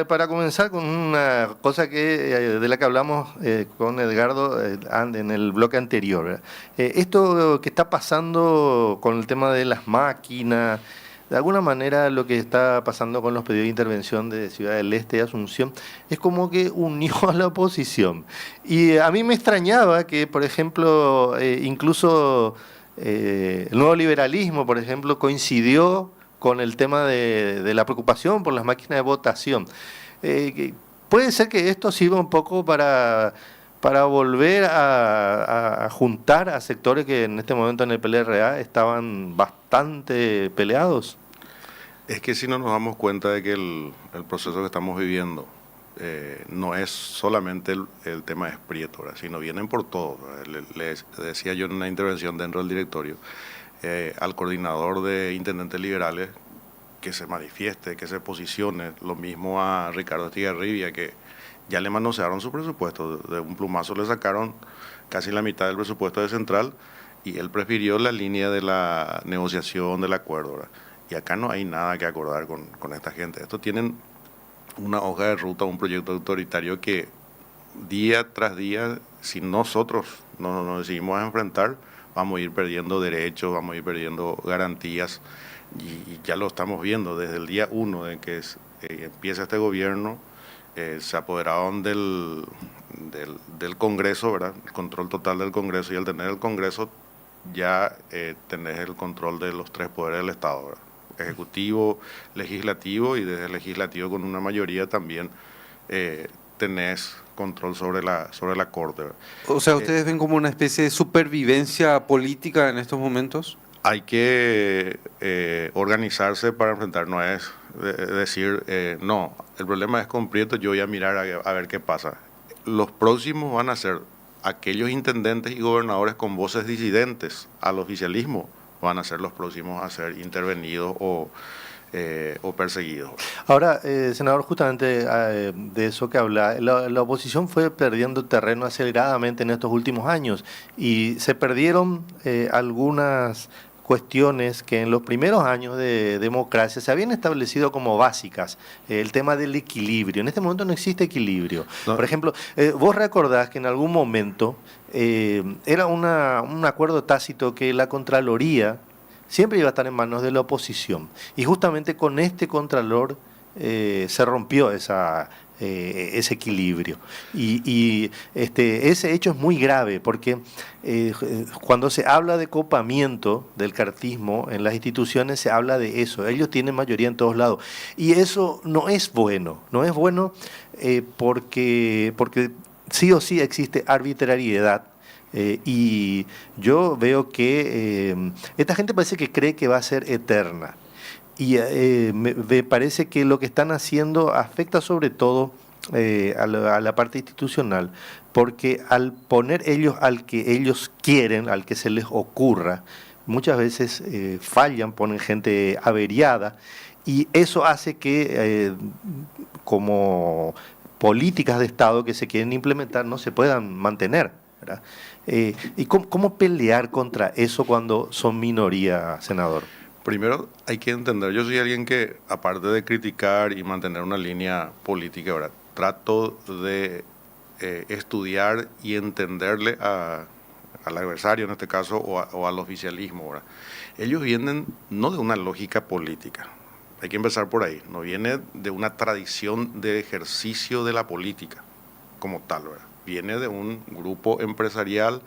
Para comenzar con una cosa de la que hablamos con Edgardo en el bloque anterior, ¿verdad? Esto que está pasando con el tema de las máquinas, de alguna manera lo que está pasando con los pedidos de intervención de Ciudad del Este y Asunción, es como que unió a la oposición. Y a mí me extrañaba que, por ejemplo, incluso el nuevo liberalismo, por ejemplo, coincidió con el tema de la preocupación por las máquinas de votación. Puede ser que esto sirva un poco para volver a juntar a sectores que en este momento en el PLRA estaban bastante peleados. Es que si no nos damos cuenta de que el proceso que estamos viviendo no es solamente el tema de Prieto, ¿verdad? Sino vienen por todo. Les decía yo en una intervención dentro del directorio al coordinador de intendentes liberales que se manifieste, que se posicione, lo mismo a Ricardo Estigarribia, que ya le manosearon su presupuesto, de un plumazo le sacaron casi la mitad del presupuesto de Central y él prefirió la línea de la negociación, del acuerdo, ¿verdad? Y acá no hay nada que acordar con esta gente. Estos tienen una hoja de ruta, un proyecto autoritario que día tras día, si nosotros no nos decidimos a enfrentar, vamos a ir perdiendo derechos, vamos a ir perdiendo garantías y ya lo estamos viendo desde el día 1 de que empieza este gobierno. Se apoderaron del Congreso, ¿verdad? El control total del Congreso, y al tener el Congreso ya tenés el control de los tres poderes del Estado, ¿verdad? Ejecutivo, legislativo, y desde el legislativo con una mayoría también tenés control sobre la Corte, ¿verdad? O sea, ¿ustedes ven como una especie de supervivencia política en estos momentos? Hay que organizarse para enfrentar, no es decir, no, el problema es con Prieto, yo voy a mirar a ver qué pasa. Los próximos van a ser aquellos intendentes y gobernadores con voces disidentes al oficialismo, van a ser los próximos a ser intervenidos o perseguidos. Ahora, senador, justamente de eso que habla, la oposición fue perdiendo terreno aceleradamente en estos últimos años y se perdieron algunas cuestiones que en los primeros años de democracia se habían establecido como básicas. El tema del equilibrio. En este momento no existe equilibrio. No. Por ejemplo, vos recordás que en algún momento era un acuerdo tácito que la Contraloría siempre iba a estar en manos de la oposición. Y justamente con este Contralor se rompió ese equilibrio. Ese hecho es muy grave porque cuando se habla de copamiento del cartismo en las instituciones se habla de eso. Ellos tienen mayoría en todos lados. Y eso no es bueno. No es bueno porque sí o sí existe arbitrariedad. Y yo veo que esta gente parece que cree que va a ser eterna. Y me parece que lo que están haciendo afecta sobre todo a la parte institucional, porque al poner ellos al que ellos quieren, al que se les ocurra, muchas veces fallan, ponen gente averiada, y eso hace que como políticas de Estado que se quieren implementar no se puedan mantener, ¿verdad? ¿Y cómo pelear contra eso cuando son minoría, senador? Primero hay que entender, yo soy alguien que, aparte de criticar y mantener una línea política, ¿verdad? Trato de estudiar y entenderle al adversario en este caso o al oficialismo, ¿verdad? Ellos vienen no de una lógica política, hay que empezar por ahí, no viene de una tradición de ejercicio de la política como tal, ¿verdad? Viene de un grupo empresarial,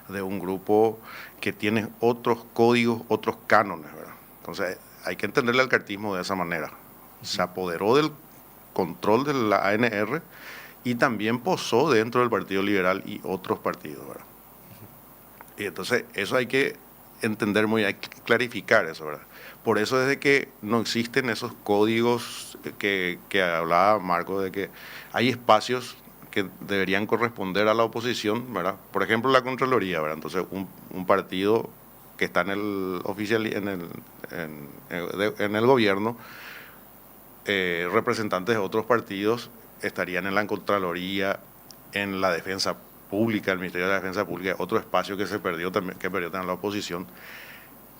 de un grupo que tiene otros códigos, otros cánones, ¿verdad? Entonces hay que entenderle al cartismo de esa manera. Se apoderó del control de la ANR y también posó dentro del Partido Liberal y otros partidos, ¿verdad? Y entonces eso hay que entender hay que clarificar eso, ¿verdad? Por eso desde que no existen esos códigos que hablaba Marco, de que hay espacios que deberían corresponder a la oposición, ¿verdad? Por ejemplo, la Contraloría, ¿verdad? Entonces un partido que está en el en el gobierno, representantes de otros partidos estarían en la Contraloría, en la Defensa Pública, el Ministerio de la Defensa Pública, otro espacio que perdió también la oposición.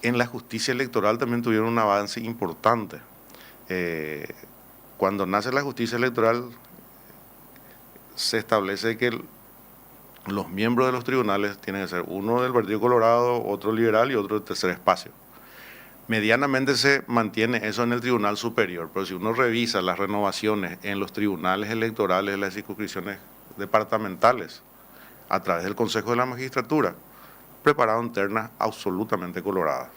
En la justicia electoral también tuvieron un avance importante. cuando nace la justicia electoral, se establece que los miembros de los tribunales tienen que ser uno del Partido Colorado, otro liberal y otro del tercer espacio. Medianamente se mantiene eso en el Tribunal Superior, pero si uno revisa las renovaciones en los tribunales electorales de las circunscripciones departamentales a través del Consejo de la Magistratura, prepararon ternas absolutamente coloradas,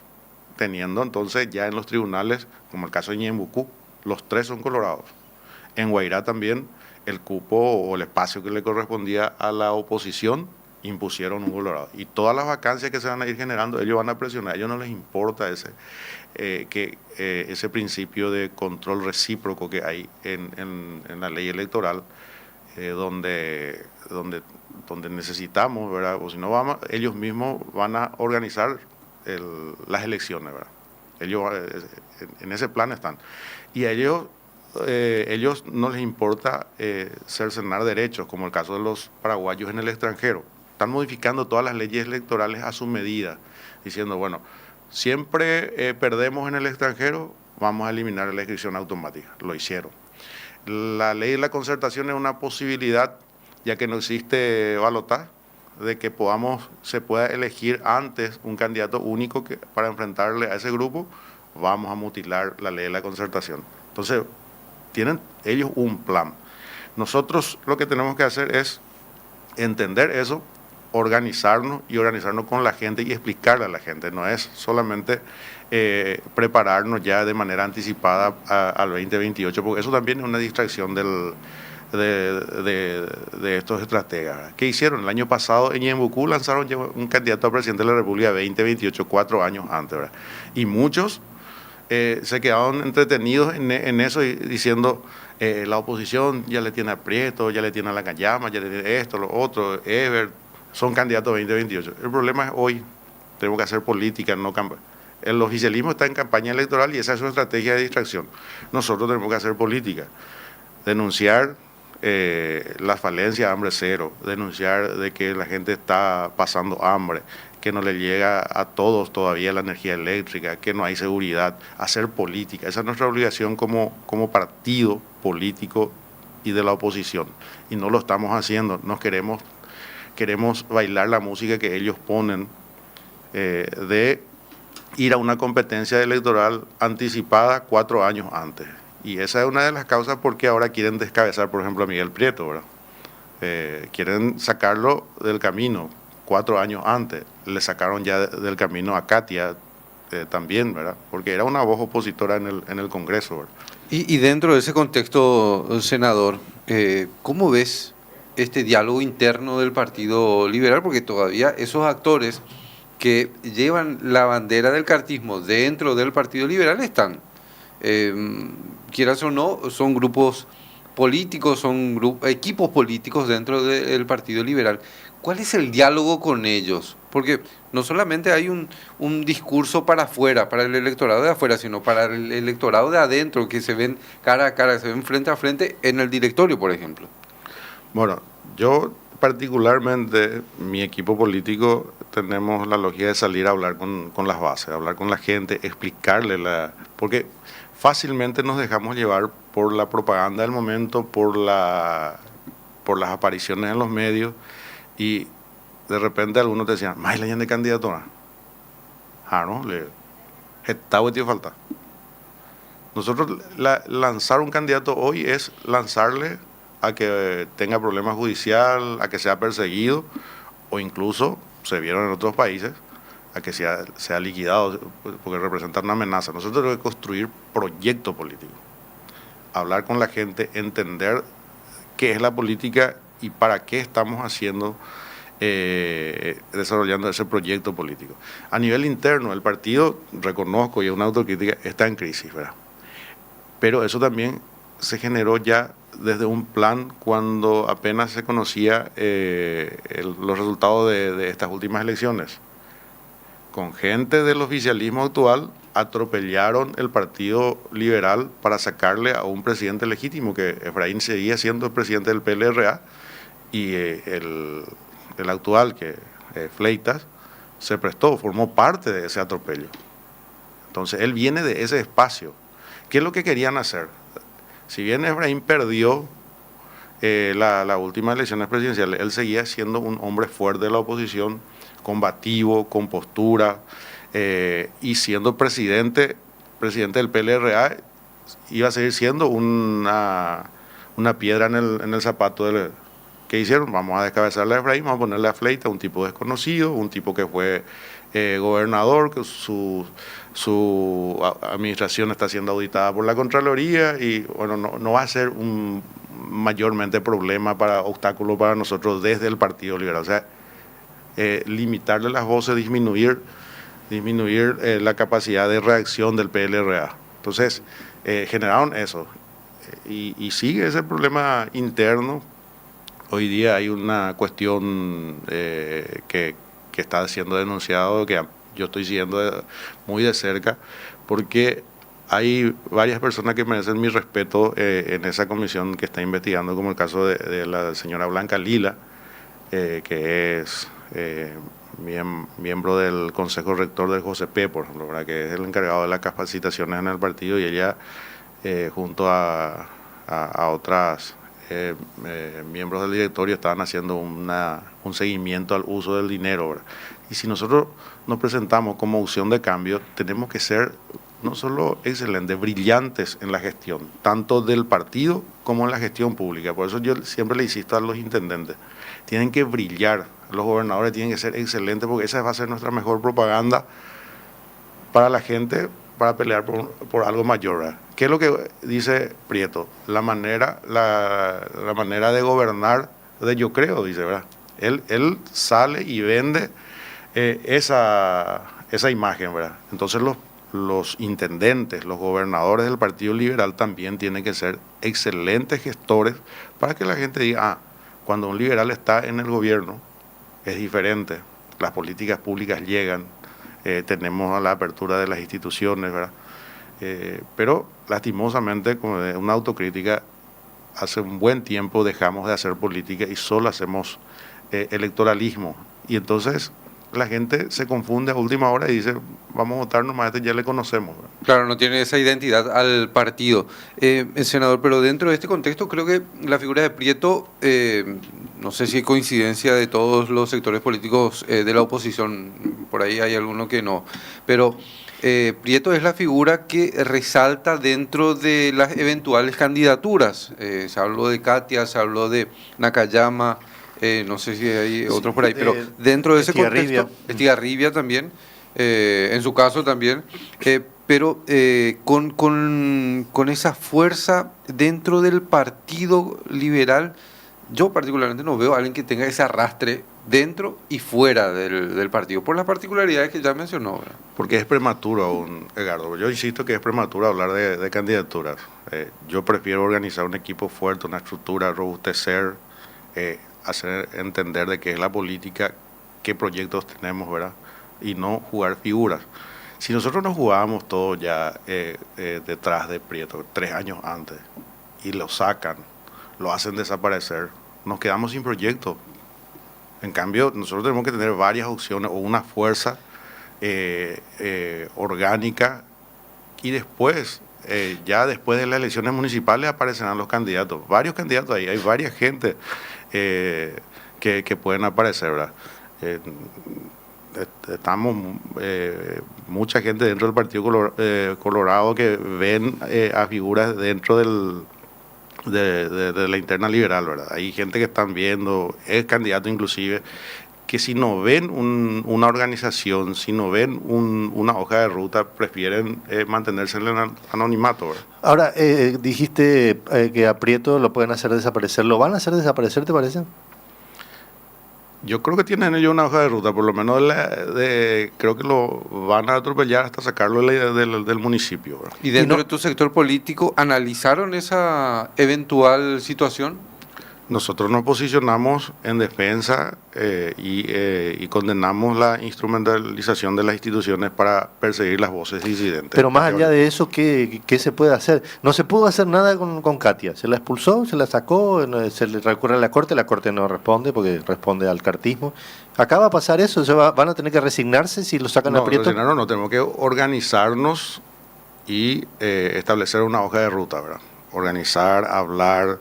teniendo entonces ya en los tribunales, como el caso de Ñembucú, los 3 son colorados. En Guairá también el cupo o el espacio que le correspondía a la oposición impusieron un colorado. Y todas las vacancias que se van a ir generando, ellos van a presionar, a ellos no les importa ese principio de control recíproco que hay en la ley electoral, donde necesitamos, ¿verdad? O si no, ellos mismos van a organizar las elecciones, ¿verdad? Ellos en ese plan están. Y a ellos no les importa cercenar derechos, como el caso de los paraguayos en el extranjero. Están modificando todas las leyes electorales a su medida, diciendo, bueno, siempre perdemos en el extranjero, vamos a eliminar la inscripción automática. Lo hicieron. La ley de la concertación es una posibilidad, ya que no existe balotaje, de que se pueda elegir antes un candidato único para enfrentarle a ese grupo. Vamos a mutilar la ley de la concertación. Entonces, tienen ellos un plan. Nosotros lo que tenemos que hacer es entender eso, organizarnos con la gente y explicarle a la gente. No es solamente prepararnos ya de manera anticipada al 2028, porque eso también es una distracción de estos estrategas. ¿Qué hicieron? El año pasado en Ñembucú lanzaron un candidato a presidente de la República 2028, 4 años antes, ¿verdad? Y muchos se quedaron entretenidos en eso y diciendo la oposición ya le tiene a Prieto, ya le tiene a la Cayama, ya le tiene esto, lo otro, Ever, son candidatos 2028. El problema es hoy, tenemos que hacer política, no campaña. El oficialismo está en campaña electoral y esa es su estrategia de distracción. Nosotros tenemos que hacer política, denunciar la falencia, hambre cero, denunciar de que la gente está pasando hambre, que no le llega a todos todavía la energía eléctrica, que no hay seguridad, hacer política. Esa es nuestra obligación como partido político y de la oposición. Y no lo estamos haciendo, queremos bailar la música que ellos ponen de ir a una competencia electoral anticipada 4 años antes. Y esa es una de las causas por qué ahora quieren descabezar, por ejemplo, a Miguel Prieto, ¿verdad? Quieren sacarlo del camino 4 años antes. Le sacaron ya del camino a Katia también, ¿verdad? Porque era una voz opositora en el Congreso, ¿verdad? Y dentro de ese contexto, senador, ¿cómo ves este diálogo interno del Partido Liberal? Porque todavía esos actores que llevan la bandera del cartismo dentro del Partido Liberal están. Quieras o no, son grupos políticos, son equipos políticos dentro del Partido Liberal. ¿Cuál es el diálogo con ellos? Porque no solamente hay un discurso para afuera, para el electorado de afuera, sino para el electorado de adentro, que se ven cara a cara, se ven frente a frente en el directorio, por ejemplo. Bueno, yo particularmente, mi equipo político, tenemos la lógica de salir a hablar con las bases, hablar con la gente, explicarle porque fácilmente nos dejamos llevar por la propaganda del momento, por las apariciones en los medios, y de repente algunos te decían, más la de candidatura. ¿No? Está tío falta. Nosotros lanzar un candidato hoy es lanzarle a que tenga problemas judicial, a que sea perseguido, o incluso, se vieron en otros países, a que sea liquidado, porque representa una amenaza. Nosotros tenemos que construir proyecto político, hablar con la gente, entender qué es la política y para qué estamos desarrollando ese proyecto político. A nivel interno, el partido, reconozco y es una autocrítica, está en crisis, ¿verdad? Pero eso también se generó ya desde un plan cuando apenas se conocía los resultados de estas últimas elecciones. Con gente del oficialismo actual atropellaron el Partido Liberal para sacarle a un presidente legítimo, que Efraín seguía siendo el presidente del PLRA, y el actual, que Fleitas, se formó parte de ese atropello. Entonces él viene de ese espacio. ¿Qué es lo que querían hacer? Si bien Efraín perdió las últimas elecciones presidenciales, él seguía siendo un hombre fuerte de la oposición, combativo, con postura, y siendo presidente del PLRA, iba a seguir siendo una piedra en el zapato que hicieron. Vamos a descabezarle a Efraín, vamos a ponerle a Fleita, un tipo desconocido, un tipo que fue gobernador, que su administración está siendo auditada por la Contraloría, y bueno, no va a ser un mayormente problema, obstáculo para nosotros desde el Partido Liberal. O sea, limitarle las voces, disminuir la capacidad de reacción del PLRA. Entonces, generaron eso. Y sigue ese problema interno. Hoy día hay una cuestión que está siendo denunciado, que yo estoy siguiendo muy de cerca, porque hay varias personas que merecen mi respeto en esa comisión que está investigando, como el caso de la señora Blanca Lila, que es miembro del Consejo Rector del JCP, por ejemplo, ¿verdad? Que es el encargado de las capacitaciones en el partido, y ella, junto a otras miembros del directorio, estaban haciendo un seguimiento al uso del dinero, ¿verdad? Y si nosotros nos presentamos como opción de cambio, tenemos que ser no solo excelentes, brillantes en la gestión, tanto del partido como en la gestión pública. Por eso yo siempre le insisto a los intendentes, tienen que brillar, los gobernadores tienen que ser excelentes, porque esa va a ser nuestra mejor propaganda para la gente, para pelear por algo mayor, ¿verdad? ¿Qué es lo que dice Prieto? La manera de gobernar de Yo Creo, dice, ¿verdad? Él sale y vende esa imagen, ¿verdad? Entonces los intendentes, los gobernadores del Partido Liberal también tienen que ser excelentes gestores, para que la gente diga, cuando un liberal está en el gobierno es diferente, las políticas públicas llegan, tenemos la apertura de las instituciones, ¿verdad? Pero lastimosamente, como una autocrítica, hace un buen tiempo dejamos de hacer política y solo hacemos electoralismo, y entonces la gente se confunde a última hora y dice, vamos a votar nomás, ya le conocemos, ¿verdad? Claro, no tiene esa identidad al partido. Senador, pero dentro de este contexto creo que la figura de Prieto, no sé si hay coincidencia de todos los sectores políticos de la oposición, por ahí hay alguno que no, pero Prieto es la figura que resalta dentro de las eventuales candidaturas. Se habló de Katia, se habló de Nakayama, no sé si hay otros por ahí, pero dentro de ese contexto, Estigarribia también, en su caso también, pero con esa fuerza dentro del Partido Liberal, yo particularmente no veo a alguien que tenga ese arrastre dentro y fuera del partido, por las particularidades que ya mencionó, ¿verdad? Porque es prematuro aún, Edgardo. Yo insisto que es prematuro hablar de candidaturas. Yo prefiero organizar un equipo fuerte, una estructura, robustecer, hacer entender de qué es la política, qué proyectos tenemos, ¿verdad? Y no jugar figuras. Si nosotros nos jugábamos todo ya detrás de Prieto 3 años antes, y lo sacan, lo hacen desaparecer, nos quedamos sin proyecto. En cambio, nosotros tenemos que tener varias opciones, o una fuerza orgánica, y después, ya después de las elecciones municipales, aparecerán los candidatos. Varios candidatos ahí, hay varias gente que pueden aparecer, ¿verdad? Estamos mucha gente dentro del Partido Colorado que ven a figuras dentro de la interna liberal, ¿verdad? Hay gente que están viendo, es candidato inclusive, que si no ven una organización, si no ven una hoja de ruta, prefieren mantenerse en el anonimato, ¿verdad? Ahora, dijiste que a Prieto lo pueden hacer desaparecer. ¿Lo van a hacer desaparecer, te parece? Yo creo que tienen ellos una hoja de ruta, por lo menos creo que lo van a atropellar hasta sacarlo del municipio, ¿verdad? ¿Y dentro de tu sector político analizaron esa eventual situación? Nosotros nos posicionamos en defensa y condenamos la instrumentalización de las instituciones para perseguir las voces disidentes. Pero más allá de eso, ¿qué se puede hacer? No se pudo hacer nada con Katia. Se la expulsó, se la sacó, se le recurre a la Corte no responde porque responde al cartismo. Acá va a pasar eso, van a tener que resignarse si lo sacan a Prieto. No, tenemos que organizarnos y establecer una hoja de ruta, ¿verdad? organizar, hablar,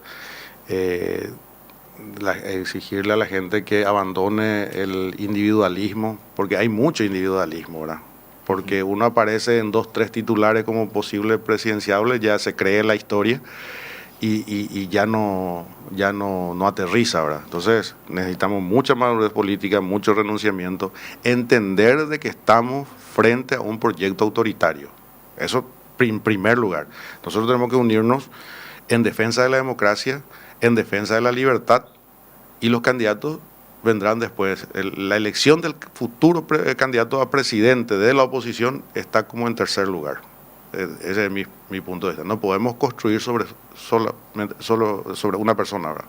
exigirle a la gente que abandone el individualismo, porque hay mucho individualismo, ¿verdad? Porque uno aparece en 2, 3 titulares como posible presidenciable, ya se cree la historia y ya no aterriza, ¿verdad? Entonces necesitamos mucha madurez política, mucho renunciamiento, entender de que estamos frente a un proyecto autoritario. Eso en primer lugar. Nosotros tenemos que unirnos en defensa de la democracia, en defensa de la libertad, y los candidatos vendrán después. La elección del futuro candidato a presidente de la oposición está como en tercer lugar. Ese es mi punto de vista. No podemos construir solo sobre una persona, ¿verdad?